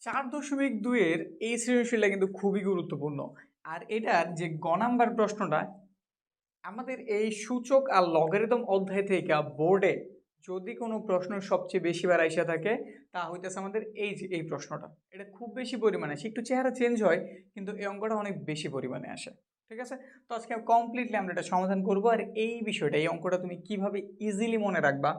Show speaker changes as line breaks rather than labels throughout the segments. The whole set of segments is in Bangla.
4.2 এর এই সৃজনশীলটা কিন্তু খুবই গুরুত্বপূর্ণ। আর এটার যে গ নাম্বার প্রশ্নটা আমাদের এই সূচক আর লগারিদম অধ্যায় থেকে বোর্ডে যদি কোনো প্রশ্ন সবচেয়ে বেশিবার আইসা থাকে তা হইতেছে আমাদের এই যে এই প্রশ্নটা। এটা খুব বেশি পরিমাণে আসে, একটু চেহারা চেঞ্জ হয় কিন্তু এই অঙ্কটা অনেক বেশি পরিমাণে আসে। ঠিক আছে, তো আজকে কমপ্লিটলি আমরা এটা সমাধান করব। আর এই বিষয়টা, এই অঙ্কটা তুমি কিভাবে ইজিলি মনে রাখবা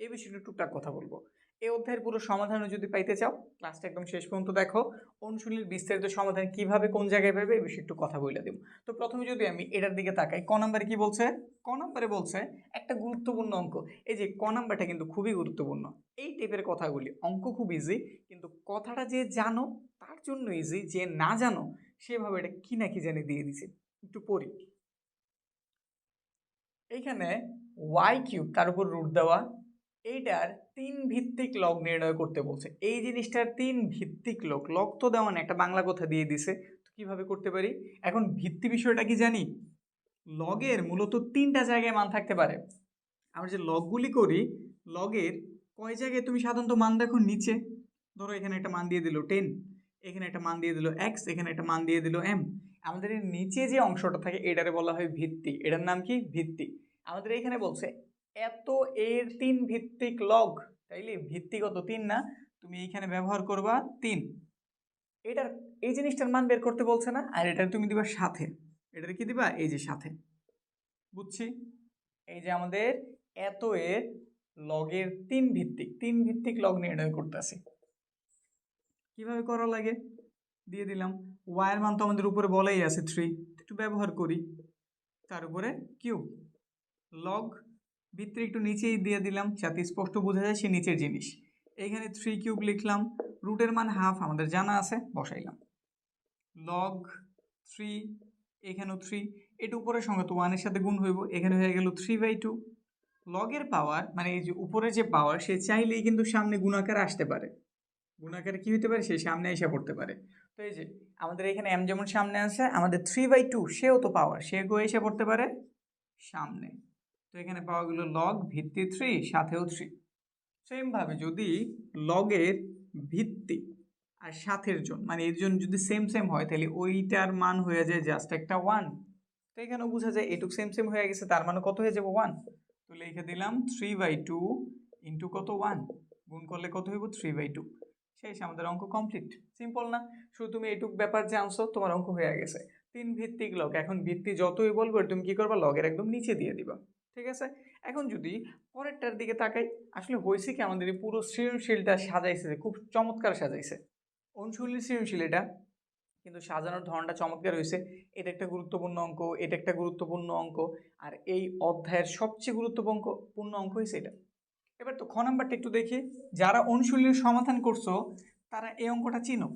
এই বিষয়টা টুকটাক কথা বলবো। এই অধ্যায়ের পুরো সমাধানও যদি পাইতে চাও ক্লাসটা একদম শেষ পর্যন্ত দেখো। অনুশীলনীর বিস্তারিত সমাধান কিভাবে কোন জায়গায় পাবে এই বিষয়ে একটু কথা বলে দেব। তো প্রথমে যদি আমি এটার দিকে তাকাই, ক নাম্বারে কি বলছে? ক নাম্বারে বলছে একটা গুরুত্বপূর্ণ অঙ্ক। এই যে ক নাম্বারটা কিন্তু খুবই গুরুত্বপূর্ণ। এই টাইপের কথাগুলি অঙ্ক খুব ইজি, কিন্তু কথাটা যে জানো তার জন্য ইজি, যে না জানো সেভাবে এটা কি না কি জানি দিয়ে দিছে। একটু পড়ি। এইখানে ওয়াই কিউব তার উপর রুট দেওয়া, এইটার 3 ভিত্তিক লগ নির্ণয় করতে বলছে। এই জিনিসটার 3 ভিত্তিক লগ, লগ তো দেওয়া না, একটা বাংলা কথা দিয়ে দিছে। তো কিভাবে করতে পারি? এখন ভিত্তি বিষয়টা কি জানি, লগের মূলত 3টা জায়গায় মান থাকতে পারে। আমরা যে লগগুলি করি, লগের কয় জায়গায় তুমি সাধারণত মান দেখো? নিচে। ধরো এখানে একটা মান দিয়ে দিল 10, এখানে একটা মান দিয়ে দিল x, এখানে একটা মান দিয়ে দিল m। আমাদের এর নিচে যে অংশটা থাকে এটারে বলা হয় ভিত্তি। এটার নাম কি? ভিত্তি। আমাদের এখানে বলছে এত এর 3 ভিত্তিক লগ, তাইলে ভিত্তিগত 3 না, তুমি এইখানে ব্যবহার করবা 3। এটার এই জিনিসটার মান বের করতে বলছে না, আর এটা তুমি দিবা সাথে। এটার কি দিবা? এই যে সাথে। বুঝছি। এই যে আমাদের এত এর লগের 3 ভিত্তিক লগ নির্ণয় করতেছি। কিভাবে করা লাগে দিয়ে দিলাম। y এর মান তো আমাদের উপরে বলাই আছে 3, একটু ব্যবহার করি। তার উপরে কিউব লগ ভিত্তির একটু নিচেই দিয়ে দিলাম যাতে স্পষ্ট বোঝা যায় সে নিচের জিনিস। এইখানে 3 কিউব লিখলাম, রুটের মান হাফ আমাদের জানা আছে, বসাইলাম। লগ 3, এখানেও 3, এটা উপরের সঙ্গে তো 1 এর সাথে গুণ হইব, এখানে হয়ে গেল 3/2। লগের পাওয়ার মানে এই যে উপরে যে পাওয়ার, সে চাইলেই কিন্তু সামনে গুণাকার আসতে পারে। গুণাকারে কি হতে পারে? সে সামনে এসে পড়তে পারে। তো এই যে আমাদের এখানে m যেমন সামনে আছে, আমাদের 3/2 সেও তো পাওয়ার, সে গো এসে পড়তে পারে সামনে। তো এখানে পাওয়া গেল লগ ভিত্তি 3 সাথেও 3। সেম ভাবে যদি লগের ভিত্তি আর সাথের জন মানে এর জন যদি সেম সেম হয় তাহলে ওইটার মান হয়ে যায় জাস্ট একটা 1। তো এখানেও বোঝা যায় এটুক সেম সেম হয়ে গেছে, তার মানে কত হয়ে যাবে? 1। তো লিখে দিলাম 3/2 ইন্টু কত? 1। গুণ করলে কত হইব? 3/2। শেষ, আমাদের অঙ্ক কমপ্লিট। সিম্পল না? শুধু তুমি এইটুক ব্যাপার জানছো, তোমার অঙ্ক হয়ে গেছে। 3 ভিত্তিক লগ। এখন ভিত্তি যতই বলবো তুমি কি করবা? লগের একদম নিচে দিয়ে দিবা। ঠিক আছে। এখন যদি পরেরটার দিকে তাকাই, আসলে হয়েছে কি, আমাদের এই পুরো সৃজনশীলটা সাজাইছে, খুব চমৎকার সাজাইছে। অনুশীলনী সৃজনশীল এটা, কিন্তু সাজানোর ধরনটা চমৎকার হয়েছে। এটা একটা গুরুত্বপূর্ণ অঙ্ক, এটা একটা গুরুত্বপূর্ণ অঙ্ক, আর এই অধ্যায়ের সবচেয়ে গুরুত্বপূর্ণ অঙ্ক হয়েছে এটা। এবার তো খ নাম্বারটা একটু দেখি। যারা অনুশীলনীর সমাধান করছো তারা এই অঙ্কটা চিনো।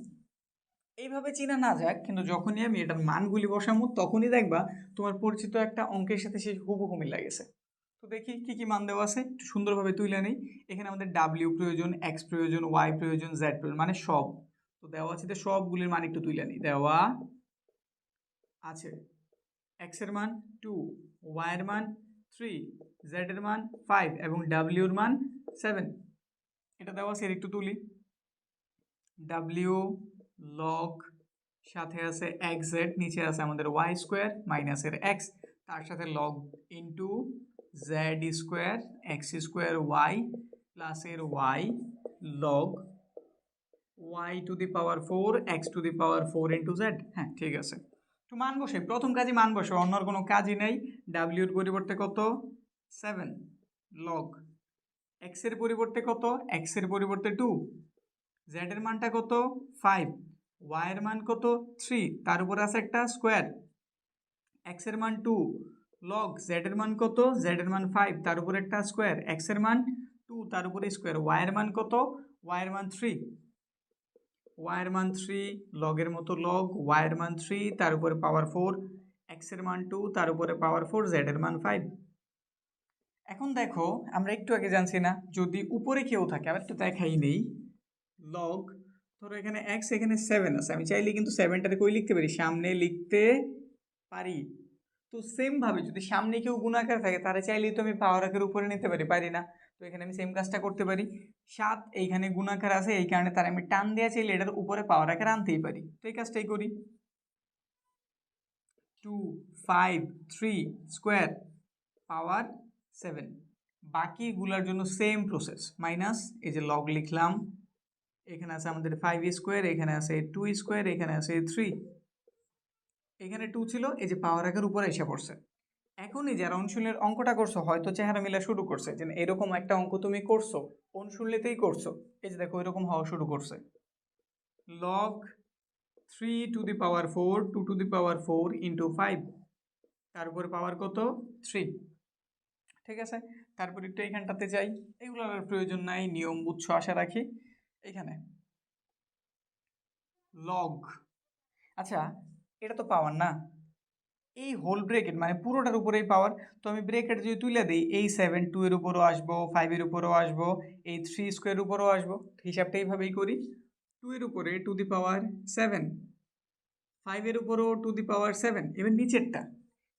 এইভাবে চিনা না যাক, কিন্তু যখনই আমি এটার মানগুলি বসাবো তখনই দেখবা তোমার পরিচিত একটা অঙ্কের সাথে সেই হুবহু মিল লাগেছে। তো দেখি কি কি মান দেওয়া আছে, একটু সুন্দরভাবে তুলে নেই। এখানে আমাদের ডাব্লিউ প্রয়োজন, এক্স প্রয়োজন, ওয়াই প্রয়োজন, জেড প্রয়োজন, মানে সব তো দেওয়া আছে। সবগুলির মান একটু তুলে নেই। দেওয়া আছে এক্স এর মান 2, ওয়াই এর মান 3, জেড এর মান 5 এবং ডাব্লিউ এর মান 7। এটা দেওয়া আছে, একটু তুলি। ডাব্লিউ লগ সাথে আছে এক্স জেড, নিচে আছে আমাদের ওয়াই স্কোয়ার মাইনাসের এক্স, তার সাথে log into Z square X square Y প্লাসের Y log Y to the power 4 X to the power 4 into Z. হ্যাঁ ঠিক আছে। তো মান বসে, প্রথম কাজই মান বসে, অন্য কোনো কাজই নেই। ডাব্লিউর পরিবর্তে কত? 7 লগ এক্স এর পরিবর্তে কত? এক্স এর পরিবর্তে 2, জেড এর মানটা কত? 5, ওয়াই এর মান কত? 3, তার উপর আছে একটা স্কোয়ার, এক্স এর মান 2 লগ জেড এর মান কত? জেড এর মান 5, তার উপর একটা স্কোয়ার, এক্স এর মান 2 তার উপরে স্কোয়ার, ওয়াই এর মান কত? ওয়াই এর মান 3, ওয়াই এর মান 3 লগের মতো লগ ওয়াই এর মান 3 তার উপরে পাওয়ার 4, এক্স এর মান 2 তার উপরে পাওয়ার 4, জেড এর মান 5। এখন দেখো, আমরা একটু আগে জানছি না, যদি উপরে কেউ থাকে, আবার একটু দেখাই নেই। লগ ধরো এখানে এক্স, এখানে 7 আছে, আমি চাইলে কিন্তু 7টাকে কই লিখতে পারি? সামনে লিখতে পারি। তো সেম ভাবে যদি সামনে কেউ গুণাকার থাকে তাহলে চাইলেই তো আমি পাওয়ার আকার উপরে নিতে পারি, পারি না? তো এখানে আমি সেম কাজটা করতে পারি। 7 এইখানে গুণাকার আছে, এই কারণে তার আমি টান দিয়ে চাইলে এটার উপরে পাওয়ার আকারে আনতেই পারি। তো এই কাজটাই করি। 2 5 3 স্কোয়ার পাওয়ার 7। বাকিগুলোর জন্য সেম প্রসেস, মাইনাস এই যে লগ লিখলাম, এখানে আছে আমাদের 5 স্কোয়ার, এখানে আছে 2 স্কোয়ার, এখানে আছে 3, এখানে 2 ছিল, এই যে পাওয়ার আকার উপরে এসে পড়ছে। এখন এই যারা অনুশীলনের অঙ্কটা করছো হয়তো চেহারা মিলা শুরু করছে যে এরকম একটা অঙ্ক তুমি করছো, অনুশীলনীতেই করছো, এই যে দেখো এরকম হওয়া শুরু করছে। Log 3 to the power 4 2 to the power 4 into 5, তার উপরে পাওয়ার কত 3। ঠিক আছে, তারপর একটু এইখানটাতে যাই, এগুলোর আর প্রয়োজন নাই, নিয়ম বুঝছো আশা রাখি। এখানে লগ, আচ্ছা এটা তো পাওয়ার না, এই হোল ব্রেকেট মানে পুরোটার উপরেই পাওয়ার, তো আমি ব্রেকেট যদি তুলে দিই এই 7 2 এর উপরও আসবো, 5 এর উপরও আসবো, এই 3 স্কোয়ারের উপরও আসবো, হিসাবটা এইভাবেই করি। 2 এর উপরে টু দি পাওয়ার 7, 5 এর উপরও টু দি পাওয়ার 7, এবার নিচেরটা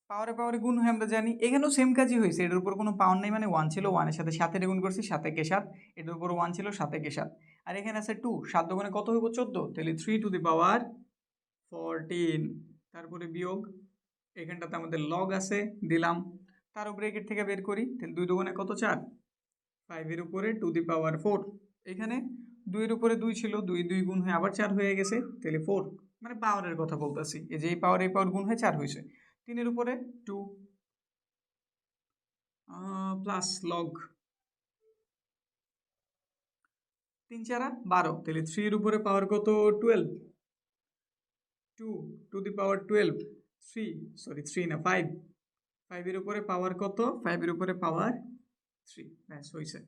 পাওয়ারে পাওয়ারে গুণ হয়ে আমরা জানি, এখানেও সেম কাজই হয়েছে, এটার উপর কোনো পাওয়ার নেই মানে 1 ছিল, 1 এর সাথে 7 এর গুণ করছি, 7 কে 7, এটার উপর 1 ছিল, 7 কে 7, আর এখানে আছে 2, 7 দোকানে কত হইব 14, তাহলে 3 টু দি পাওয়ার 14, তারপরে বিয়োগ, এখানটাতে আমাদের লগ আছে দিলাম, তার উপরে ব্রেকেট থেকে বের করি, তাহলে 2 দোকানে কত 4, 5 এর উপরে টু দি পাওয়ার 4, এখানে 2 এর উপরে 2 ছিল, 2 2 গুণ হয়ে আবার 4 হয়ে গেছে, তাহলে 4, মানে পাওয়ারের কথা বলতেছি, এই যে এই পাওয়ার গুণ হয়ে 4 হয়েছে। 3 এর উপরে 2 প্লাস লগ 3 4 12, তাহলে 3 এর উপরে পাওয়ার কত 12, 2 টু দি পাওয়ার 12, 3 না 5, 5 এর উপরে পাওয়ার কত, 5 এর উপরে পাওয়ার 3, ব্যাস হয়েছে।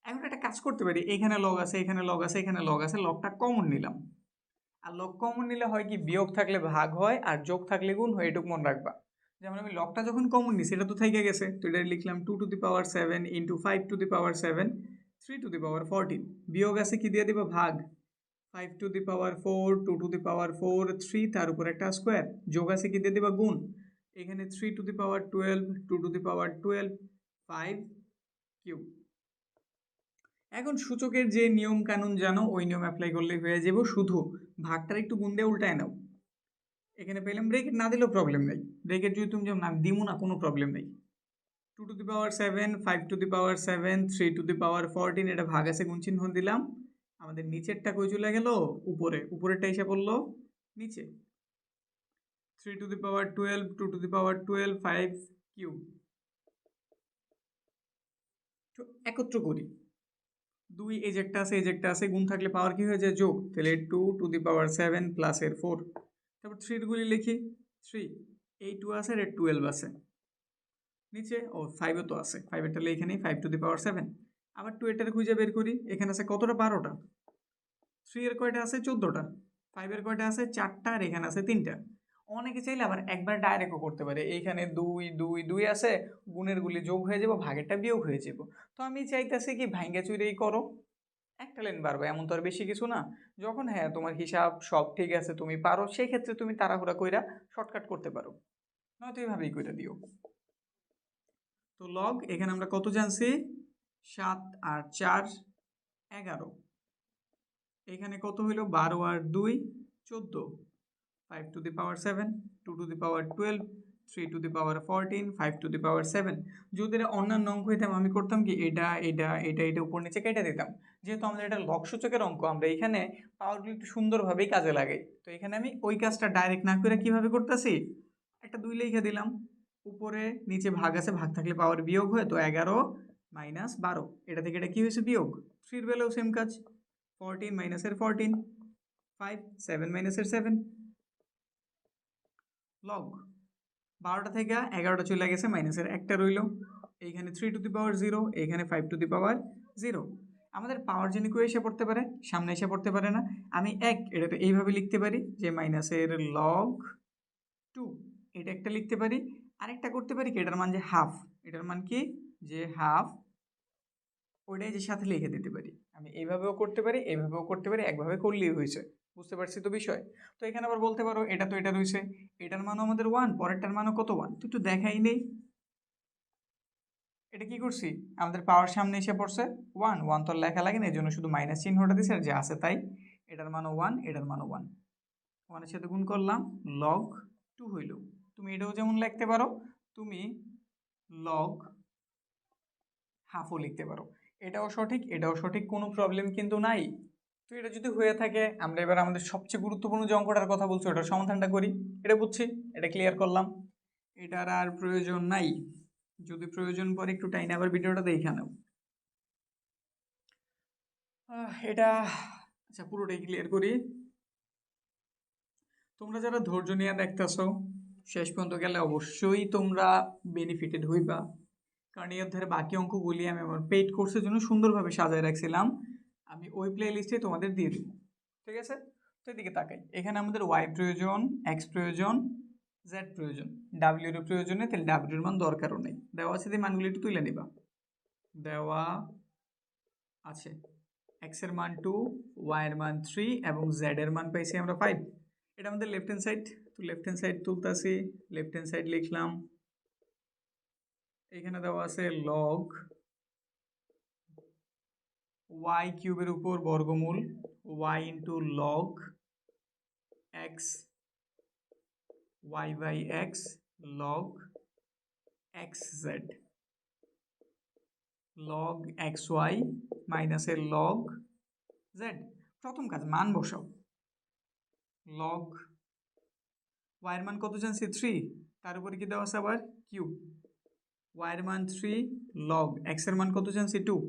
এখন একটা কাজ করতে পারি, এখানে লগ আছে, এখানে লগ আছে, এখানে লগ আছে, লগটা কমন নিলাম, আর লগ কমন নিলে হয় কি বিয়োগ থাকলে ভাগ হয় আর যোগ থাকলে গুণ হয়, এটুকু মনে রাখবা। যেমন আমি লগটা যখন কমন নিই সেটা তো থেকে গেছে, তো এটা লিখলাম 2 to the power 7 into 5 to the power 7 3 to the power 14, বিয়োগ আছে কি দিয়ে দিবা ভাগ, 5 to the power 4 2 to the power 4 3, তার উপর একটা স্কোয়ার, যোগ আছে কি দিয়ে দিবা গুণ, এখানে 3 to the power 12 2 to the power 12 5 cube. এখন সূচকের যে নিয়ম কানুন জানো ওই নিয়ম অ্যাপ্লাই করলেই হয়ে যাব, শুধু ভাগটার একটু গুণ দিয়ে উল্টায় নাও, এখানে পেলাম ব্রেকেট না দিলেও প্রবলেম নেই, ব্রেকেট যদি তুমি যেমন আমি দিমু না কোনো প্রবলেম নেই। 2 to the power 7 5 to the power 7 3 to the power 14, এটা ভাগ আছে গুণ চিহ্ন দিলাম, আমাদের নিচেরটা কই চলে গেল উপরে, উপরেরটা এসে পড়লো নিচে, 3 to the power 12 2 to the power 12 5 cube. তো একত্র করি, 2 এই যে একটা আছে, এই যে একটা আছে, গুণ থাকলে পাওয়ার কি হয়ে যায় যোগ, তাহলে 2 টু দি পাওয়ার 7 প্লাস এর 4, তারপর 3 গুলি লিখি, 3 এই 2 আছে আর 12 আছে, নিচে ও 5ও তো আছে, 5 এর তাহলে এখানেই 5 টু দি পাওয়ার 7, আবার 2 এটার খুঁজে বের করি, এখানে আছে কতটা 12টা, 3 এর কয়টা আছে 14টা, 5 এর কয়টা আছে 4টা, আর এখানে আছে 3টা। অনেকে চাইলে আবার একবার ডাইরেক্টও করতে পারে, এইখানে 2 2 2 আছে, গুণের গুলি যোগ হয়ে যাব, ভাগেরটা বিয়োগ হয়ে যাব, তো আমি চাইতেছি কি ভাঙ্গা চুরেই করো, একটা লাইন পারবে এমন তো আর বেশি কিছু না, যখন হ্যাঁ তোমার হিসাব সব ঠিক আছে তুমি পারো সেই ক্ষেত্রে তুমি তাড়াহুড়া কইরা শর্টকাট করতে পারো, নয়তো এইভাবেই কইরা দিও। তো লগ এখানে আমরা কত জানছি 7 আর 4 11, এখানে কত হইল 12 আর 2 14, 5 to the power 7 2 to the power 12 3 to the power 14 5 to the power 7। যদি এটা অন্যান্য অঙ্ক হইতাম আমি করতাম কি এটা এটা এটা এটা উপর নিচে কেটে দিতাম, যেহেতু আমাদের এটা লগ সূচকের অঙ্ক আমরা এখানে পাওয়ারগুলো একটু সুন্দরভাবেই কাজে লাগাই, তো এখানে আমি ওই কাজটা ডাইরেক্ট না করে কিভাবে করতেছি, একটা 2 লিখে দিলাম, উপরে নিচে ভাগ আছে, ভাগ থাকলে পাওয়ার বিয়োগ হয়, তো 11 মাইনাস 12, এটা থেকে এটা কি হয়েছে বিয়োগ, 3 এর বেলাও সেম কাজ, 14 মাইনাসের 14 5 7 মাইনাসের 7, লগ 12টা থেকে 11টা চলে গেছে, মাইনাসের একটা রইল, এইখানে 3 টু দি পাওয়ার 0, এইখানে 5 টু দি পাওয়ার 0, আমাদের পাওয়ার জন্য কেউ এসে পড়তে পারে, সামনে এসে পড়তে পারে না, আমি এটা তো এইভাবে লিখতে পারি যে মাইনাসের লগ 2, এটা একটা লিখতে পারি, আরেকটা করতে পারি কি এটার মান যে হাফ, এটার মান কি যে হাফ, ওইটাই যে সাথে লিখে দিতে পারি, আমি এইভাবেও করতে পারি এইভাবেও করতে পারি, একভাবে করলেই হয়েছে, বুঝতে পারছি তো বিষয়। তো এখানে আবার বলতে পারো এটা তো এটা রয়েছে, এটার মানও আমাদের 1, পরেরটার মানও কত 1, তো একটু দেখাই নেই, এটা কি করছি, আমাদের পাওয়ার সামনে এসে পড়ছে 1, 1 তো লেখা লাগে না, এই জন্য শুধু মাইনাস চিহ্নটা দিছে, আর যা আছে তাই। এটার মানও 1, এটার মানও 1, 1-এর সাথে গুণ করলাম, লগ 2 হইল। তুমি এটাও যেমন লিখতে পারো, তুমি লগ হাফও লিখতে পারো, এটাও সঠিক এটাও সঠিক, কোনো প্রবলেম কিন্তু নাই। তো এটা যদি হয়ে থাকে, আমরা এবার আমাদের সবচেয়ে গুরুত্বপূর্ণ যে অঙ্কটার কথা বলছি ওটার সমাধানটা করি। এটা বুঝছি, এটা ক্লিয়ার করলাম, এটার আর প্রয়োজন নাই। যদি প্রয়োজন পড়ে একটু টাইম আবার ভিডিওটা দেখে নাও। এটা আচ্ছা পুরোটাই ক্লিয়ার করি। তোমরা যারা ধৈর্য নিয়ে দেখতেছো, শেষ পর্যন্ত গেলে অবশ্যই তোমরা বেনিফিটেড হইবা, কারণ এই অধ্যায়ের বাকি অঙ্কগুলি আমি আমার পেইড কোর্সের জন্য সুন্দরভাবে সাজায় রাখছিলাম, আমি ওই প্লে লিস্টে তোমাদের দিয়ে দিব। ঠিক আছে, তো এদিকে তাকাই, এখানে আমাদের ওয়াই প্রয়োজন, এক্স প্রয়োজন, জেড প্রয়োজন, ডাব্লিউর প্রয়োজন নেই, তাহলে ডাব্লিউর মান দরকারও নেই। দেওয়া আছে, যে মানগুলি একটু তুলে নিবা। দেওয়া আছে এক্স এর মান 2, ওয়াই এর মান 3 এবং জেড এর মান পাইছি আমরা 5। এটা আমাদের লেফট হ্যান্ড সাইড, তো লেফট হ্যান্ড সাইড তুলতেছি, লেফট হ্যান্ড সাইড লিখলাম। এখানে দেওয়া আছে লগ ওয়াই কিউবের উপর বর্গমূল Y into log X Y by X log X Z, log X Y মাইনাসের লগ জেড। প্রথম কাজ মান বসাও, লগ ওয়াইয়ের মান কত জানছি 3, তার উপরে কি দেওয়া আছে আবার কিউব, ওয়াইয়ের মান 3 লগ এক্সের মান কত জানছি 2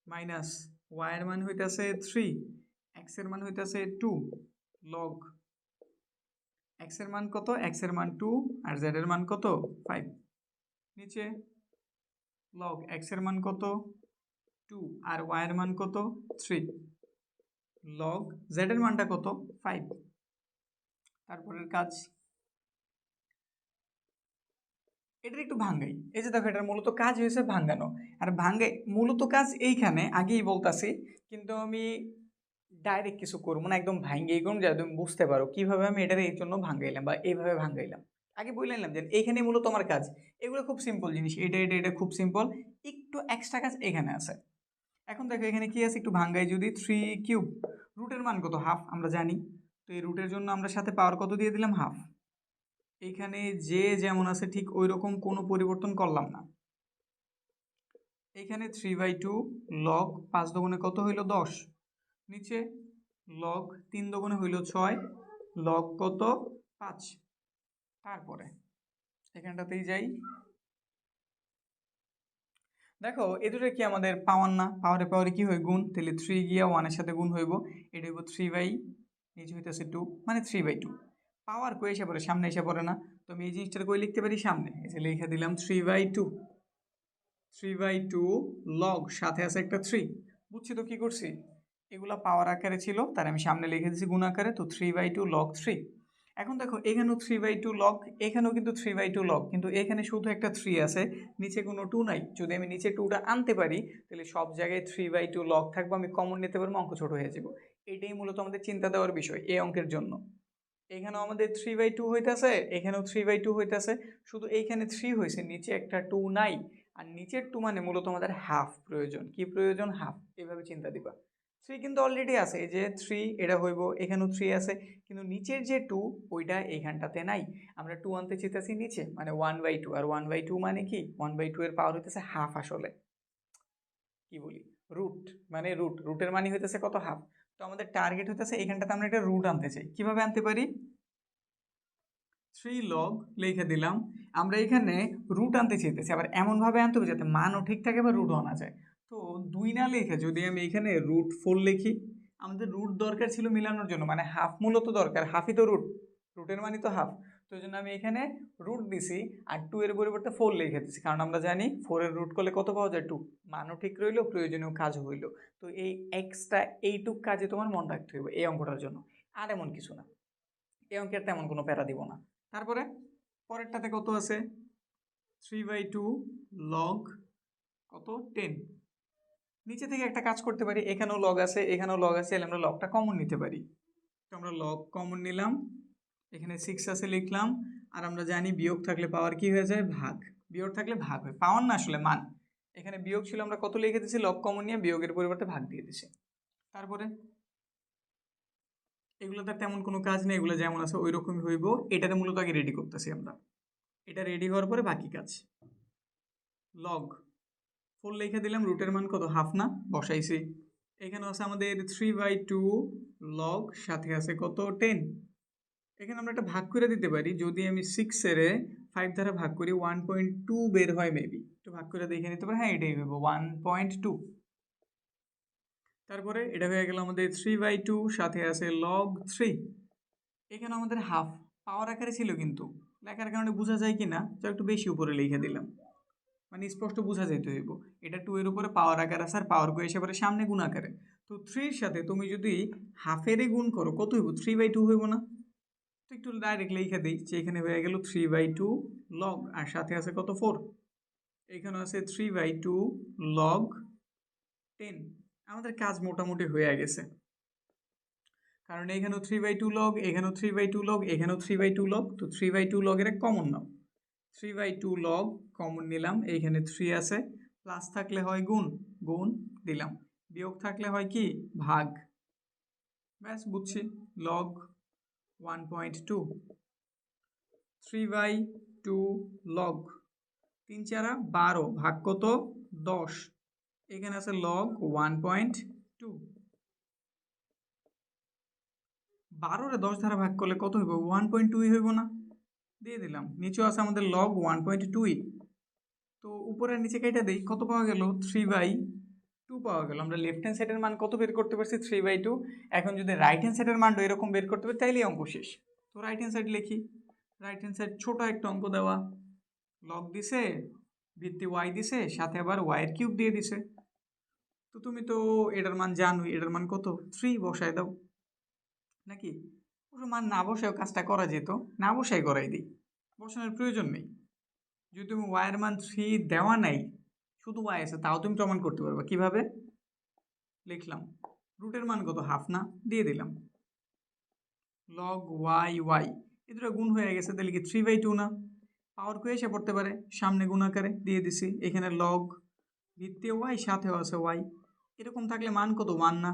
মাইনাস ওয়াইয়ের মান হইতেছে 3, এক্সের মান হইতেছে 2 লগ এক্সের মান কত, এক্সের মান 2 আর জেডের মান কত 5, নিচে লগ এক্সের মান কত 2 আর ওয়াইয়ের মান কত 3, লগ জেডের মানটা কত 5। তারপরের কাজ এটার একটু ভাঙ্গাই, এই যে দেখো এটার মূলত কাজ হয়েছে ভাঙ্গানো, আর ভাঙ্গাই মূলত কাজ এইখানে আগেই বলতাছি, কিন্তু আমি ডাইরেক্ট কিছু করবো না, একদম ভাঙ্গেই করুন যাতে তুমি বুঝতে পারো কিভাবে আমি এটার এই জন্য ভাঙ্গাইলাম বা এইভাবে ভাঙ্গাইলাম। আগে বলে নিলাম যে এইখানে মূলত আমার কাজ, এগুলো খুব সিম্পল জিনিস, এটা এটা এটা খুব সিম্পল, একটু এক্সট্রা কাজ এখানে আছে। এখন দেখো এখানে কি আছে, একটু ভাঙ্গাই, যদি 3 কিউব, রুটের মান কত হাফ আমরা জানি, তো এই রুটের জন্য আমরা সাথে পাওয়ার কত দিয়ে দিলাম হাফ। এইখানে যে যেমন আছে ঠিক ওই রকম কোনো পরিবর্তন করলাম না। এখানে 3/2 লগ 5 দুগুণে কত হইল 10, নিচে লগ 3 দুগুণে হইল 6, লগ কত 5। তারপরে এখানটাতেই যাই, দেখো এ দুটো কি আমাদের পাওয়ার না, পাওয়ারে পাওয়ারে কি হয় গুণ, তাহলে 3 গিয়া 1-এর সাথে গুণ হইব, এটা হইব 3 নিচে হইতেছে 2 মানে 3/2। পাওয়ার কই এসে পড়ে, সামনে এসে পড়ে না, তো আমি এই জিনিসটার কই লিখতে পারি সামনে, এই যে লিখে দিলাম 3/2, 3/2 লগ সাথে আছে একটা 3। বুঝছি তো কি করছি, এগুলা পাওয়ার আকারে ছিল তার আমি সামনে লিখে দিয়েছি গুণ আকারে, তো 3/2 লগ 3। এখন দেখো এখানেও 3/2 লগ, এখানেও কিন্তু 3/2 লগ, কিন্তু এখানে শুধু একটা 3 আছে, নিচে কোনো 2 নাই। যদি আমি নিচে 2টা আনতে পারি তাহলে সব জায়গায় 3/2 লগ থাকবো, আমি কমন নিতে পারবো, অঙ্ক ছোট হয়ে যাবো। এটাই মূলত আমাদের চিন্তা দেওয়ার বিষয় এই অঙ্কের জন্য। এখানেও আমাদের 3/2 হইতেছে, এখানেও 3/2 হইতেছে, শুধু এইখানে 3 হয়েছে, নিচে একটা 2 নাই, আর নিচের 2 মানে মূলত আমাদের হাফ প্রয়োজন। কি প্রয়োজন, হাফ। এভাবে চিন্তা দিবা। 3 কিন্তু অলরেডি আছে, এই যে 3 এটা হইব, এখানেও 3 আছে, কিন্তু নিচের যে 2 ওইটা এইখানটাতে নাই। আমরা 2 আনতে চেয়েছি নিচে, মানে 1/2, আর 1/2 মানে কি, 1/2 এর পাওয়ার হইতেছে হাফ, আসলে কি বলি রুট, মানে রুটের মানে হইতেছে কত হাফ। তো আমাদের টার্গেট হইতেছে এখানটাতে আমরা একটা রুট আনতে চাই, কিভাবে আনতে পারি, 3 লগ লিখে দিলাম। আমরা এখানে রুট আনতে চাইতেছি, আবার এমনভাবে আনতে হবে যাতে মানও ঠিক থাকে বা রুটও আনা যায়। তো 2 না লিখে যদি আমি এখানে √4 লিখি, আমাদের রুট দরকার ছিল মিলানোর জন্য, মানে হাফ মূলত দরকার, হাফই তো রুট, রুটের মানে তো হাফ। তো এই জন্য আমি এখানে রুট দিছি, আর 2 এর পরিবর্তে 4 লিখে দিছি, কারণ আমরা জানি 4 এর রুট করলে কত পাওয়া যায় 2, মানও ঠিক রইলো, প্রয়োজনীয় কাজও হইলো। তো এই এক্সট্রা এইটুক কাজে তোমার মন রাখতে হবে এই অঙ্কটার জন্য, আর এমন কিছু না। এই অঙ্কের তেমন কোনো প্যারা দিব না। তারপরে পরেরটাতে কত আছে, 3/2 লগ কত 10। নিচে থেকে একটা কাজ করতে পারি, এখানেও লগ আছে এখানেও লগ আছে, তাহলে আমরা লগটা কমন নিতে পারি। তো আমরা লগ কমন নিলাম, এখানে 6 আছে লিখলাম, আর আমরা জানি বিয়োগ থাকলে পাওয়ার কি হয়ে যায় ভাগ, বিয়োগ থাকলে ভাগ হয়, পাওয়ার না আসলে মান। এখানে বিয়োগ ছিল, আমরা কত লিখে দিয়েছি, লব কমন নিয়ে বিয়োগের পরিবর্তে ভাগ দিয়ে দিছি। তারপরে এগুলোতে তেমন কোনো কাজ নেই, এগুলো যেমন আছে ওই রকমই হইব। এটাতে মূলত আগে রেডি করতেছি আমরা, এটা রেডি হওয়ার পরে বাকি কাজ। লগ 4 লিখে দিলাম, রুটের মান কত, হাফ না, বসাইছি। এখানে আছে আমাদের 3/2 লগ, সাথে আছে কত 10। এখানে আমরা একটা ভাগ করে দিতে পারি, যদি আমি 6 এর 5 দ্বারা ভাগ করি 1.2 বের হয় মেবি, একটু ভাগ করে দেখে নিতে পারি। হ্যাঁ, এটাই হইব 1.2। তারপরে এটা হয়ে গেল আমাদের 3/2, সাথে আছে লগ 3। এখানে আমাদের হাফ পাওয়ার আকারে ছিল, কিন্তু লেখার কারণে বোঝা যায় কি না, তো একটু বেশি উপরে লিখে দিলাম, মানে স্পষ্ট বোঝা যেতে হইব। এটা 2 এর উপরে পাওয়ার আকার আছে, আর পাওয়ার করে এসে পরে সামনে গুণ আকারে। তো 3 এর সাথে তুমি যদি হাফেরে গুণ করো কত হইব, 3/2 হইব না? তো একটু ডাইরেক্ট লিখে দিই যে এখানে হয়ে গেল 3/2 লগ, আর সাথে আছে কত 4। এখানে আছে 3/2 লগ 10। আমাদের কাজ মোটামুটি হয়ে গেছে, কারণ এখানেও 3/2 লগ, এখানেও 3/2 লগ, এখানেও 3/2 লগ। তো 3/2 লগের এক কমন নাও, 3/2 লগ কমন নিলাম, এইখানে 3 আছে, প্লাস থাকলে হয় গুণ, গুণ দিলাম, বিয়োগ থাকলে হয় কি, ভাগ। ব্যাস, বুঝছি। লগ 1.2, 3/2 লগ 3 4 12, ভাগ কত, 10। এখানে আছে লগ 1.2, 12 10 দ্বারা ভাগ করলে কত হইব, 1.2 হইব না? দিয়ে দিলাম। নিচেও আছে আমাদের লগ 1.2। তো উপরে আর নিচে কেটে দেই, কত পাওয়া গেল, 3/2 পাওয়া গেল। আমরা লেফট হ্যান্ড সাইডের মান কত বের করতে পারছি, 3/2। এখন যদি রাইট হ্যান্ড সাইডের মানটা এরকম বের করতে পারি, তাইলেই অঙ্ক শেষ। তো রাইট হ্যান্ড সাইড লিখি। রাইট হ্যান্ড সাইড ছোট একটা অঙ্ক দেওয়া, লগ দিছে, ভিত্তি ওয়াই দিছে, সাথে আবার ওয়াইয়ের কিউব দিয়ে দিছে। তো তুমি তো এটার মান জানোই, এটার মান কত, 3 বসায় দাও নাকি? ওর মান না বসায়ও কাজটা করা যেত, না বসাই করাই দিই, বসানোর প্রয়োজন নেই। যদি তুমি ওয়াইয়ের মান 3 দেওয়া নাই, শুধু ওয়াই আছে, তাও তুমি প্রমাণ করতে পারবে। কিভাবে লিখলাম, রুটের মান কত, হাফ না, দিয়ে দিলাম, লগ ওয়াই ওয়াই, এ দুটো গুণ হয়ে গেছে, তাহলে কি 3/2 না? পাওয়ার করে এসে পড়তে পারে, সামনে গুণ আকারে দিয়ে দিছি। এখানে লগ ভিত্তি ওয়াই, সাথেও আছে ওয়াই, এরকম থাকলে মান কত, 1 না?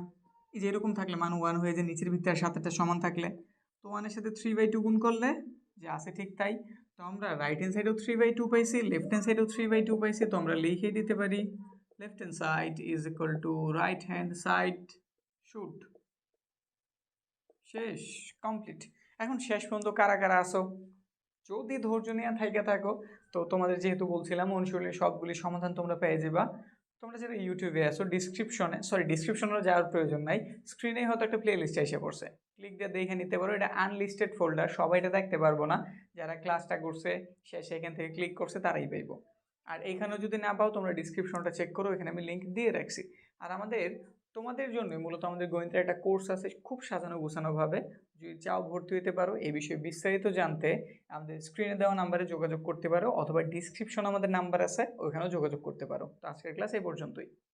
এই যে এরকম থাকলে মান 1 হয়ে যায়, নিচের ভিত্তি আর সাথেটা সমান থাকলে। তো 1 এর সাথে 3/2 গুণ করলে যে আছে ঠিক তাই। তো আমরা রাইট হ্যান্ড সাইডেও 3/2 পাইছি, লেফট হ্যান্ড সাইডেও 3/2 পাইছি। তো আমরা লিখে দিতে পারি left hand side is equal to right hand side should. শেষ, কমপ্লিট। এখন শেষ পর্যন্ত কারা কারা আসো, যদি ধৈর্য নিয়ে থাইকা থাকো, তো তোমাদের যেহেতু বলছিলাম অনুশীলনী সবগুলি সমাধান তোমরা পেয়ে যাবা। তোমরা যারা ইউটিউবে আসো, ডিসক্রিপশনে যাওয়ার প্রয়োজন নাই, স্ক্রিনে হয়তো একটা প্লে লিস্ট এসে পড়ছে, ক্লিক দিয়ে দেখে নিতে পারো। এটা আনলিস্টেড ফোল্ডার, সবাই এটা দেখতে পারবো না, যারা ক্লাসটা করছে সে সেখান থেকে ক্লিক করছে তারাই পাইব। আর এইখানেও যদি না পাও, তোমরা ডিসক্রিপশনটা চেক করো, এখানে আমি লিঙ্ক দিয়ে রাখছি। আর তোমাদের জন্য মূলত আমাদের গণিতের একটা কোর্স আছে, খুব সাজানো গোছানোভাবে, যদি চাও ভর্তি হতে পারো। এই বিষয়ে বিস্তারিত জানতে আমাদের স্ক্রিনে দেওয়া নাম্বারে যোগাযোগ করতে পারো, অথবা ডিসক্রিপশন আমাদের নাম্বার আছে, ওইখানেও যোগাযোগ করতে পারো। তো আজকের ক্লাস এই পর্যন্তই।